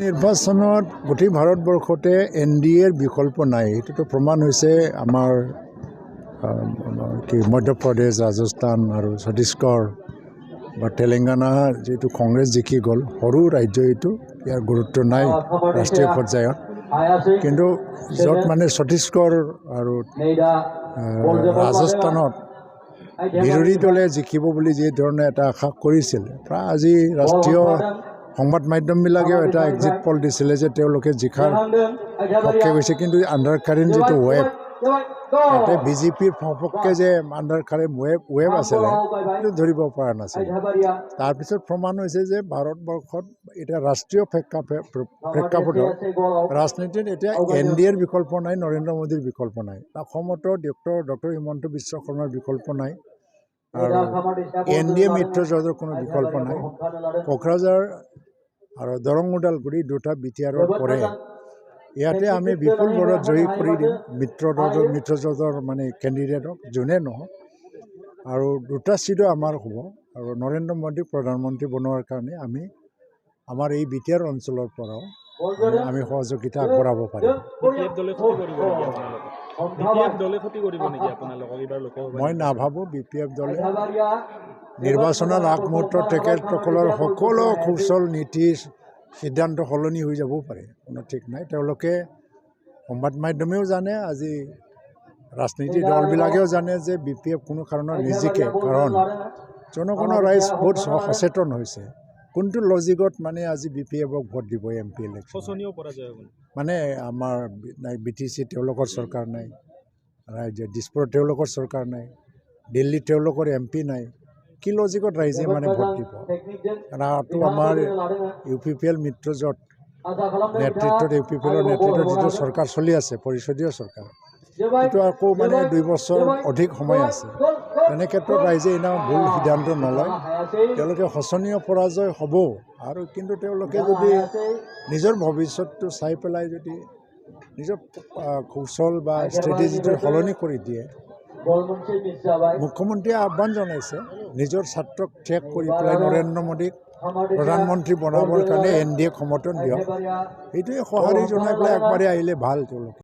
নিৰ্বাচনত গোটেই ভাৰতবৰ্ষতে NDAৰ বিকল্প নাই। এইটোতো প্ৰমাণ হৈছে আমাৰ মধ্যপ্ৰদেশ, ৰাজস্থান আৰু ছত্তীশগড় বা তেলেংগানা যিটো কংগ্ৰেছ জিকি গ'ল, সৰু ৰাজ্য এইটো, ইয়াৰ গুৰুত্ব নাই ৰাষ্ট্ৰীয় পৰ্যায়ত। কিন্তু য'ত মানে ছত্তীশগড় আৰু ৰাজস্থানত বিৰোধী দলে জিকিব বুলি যি ধৰণে এটা আশা কৰিছিল, প্ৰায় আজি ৰাষ্ট্ৰীয় সংবাদ মাধ্যমবিলাকেও এটা এক্সিট পল দিছিলে যে তেওঁলোকে জিকাৰ পক্ষে গৈছে। কিন্তু আণ্ডাৰ কাৰেণ্ট যিটো ৱেব, তাতে বিজেপিৰ সপক্ষে যে আণ্ডাৰ কাৰেণ্ট ৱেব আছিলে, সেইটো ধৰিব পৰা নাছিল। তাৰপিছত প্ৰমাণ হৈছে যে ভাৰতবৰ্ষত এতিয়া ৰাষ্ট্ৰীয় প্ৰেক্ষাপটত ৰাজনীতিত এতিয়া NDAৰ বিকল্প নাই, নৰেন্দ্ৰ মোদীৰ বিকল্প নাই। অসমতো ডক্টৰ হিমন্ত বিশ্ব শৰ্মাৰ বিকল্প নাই আৰু NDA মিত্ৰজোঁটৰ কোনো বিকল্প নাই। কোকৰাঝাৰ আৰু দৰং ওদালগুৰি দুটা BTRত পৰে। ইয়াতে আমি বিপুল বৰত জয়ী কৰি দিম মিত্ৰজোঁটৰ মানে কেণ্ডিডেটক, যোনে নহওক। আৰু দুটা ছিটো আমাৰ হ'ব আৰু নৰেন্দ্ৰ মোদীক প্ৰধানমন্ত্ৰী বনোৱাৰ কাৰণে আমি আমাৰ এই BTR অঞ্চলৰ পৰাও আমি সহযোগিতা আগবঢ়াব পাৰিম। মই নাভাবোঁ BPF দলে নিৰ্বাচনৰ আগমুহূৰ্তত তেখেতসকলৰ সকলো কৌশল নীতি সিদ্ধান্ত সলনি হৈ যাবও পাৰে, কোনো ঠিক নাই। তেওঁলোকে সংবাদ মাধ্যমেও জানে, আজি ৰাজনীতিৰ দলবিলাকেও জানে যে BPF কোনো কাৰণত নিজিকে, কাৰণ জনগণৰ ৰাইজ বহুত সচেতন হৈছে। কোনটো লজিকত মানে আজি BPFক ভোট দিব MP ইলেকশ্যন? মানে আমাৰ BTC তেওঁলোকৰ চৰকাৰ নাই, দিছপুৰত তেওঁলোকৰ চৰকাৰ নাই, দিল্লীত তেওঁলোকৰ MP নাই, কি লজিকত ৰাইজে মানে ভোট দিব? কাৰণ আমাৰ UPPL মিত্ৰজোঁট নেতৃত্বত UPPLৰ নেতৃত্বত যিটো চৰকাৰ চলি আছে, পৰিষদীয় চৰকাৰ, এইটো আকৌ মানে 2 বছৰ অধিক সময় আছে। তেনে ক্ষেত্ৰত ৰাইজে এনেও ভুল সিদ্ধান্ত নলয়, তেওঁলোকে শোচনীয় পৰাজয় হ'ব। আৰু কিন্তু তেওঁলোকে যদি নিজৰ ভৱিষ্যতটো চাই পেলাই যদি নিজৰ কৌশল বা ষ্ট্ৰেটেজিটো সলনি কৰি দিয়ে, মুখ্যমন্ত্ৰীয়ে আহ্বান জনাইছে নিজৰ ছাত্ৰক ত্যাগ কৰি পেলাই নৰেন্দ্ৰ মোদীক প্ৰধানমন্ত্ৰী বনাবৰ কাৰণে NDAক সমৰ্থন দিয়ক। এইটোৱে সঁহাৰি জনাই পেলাই আগবাঢ়ি আহিলে ভাল তেওঁলোকে।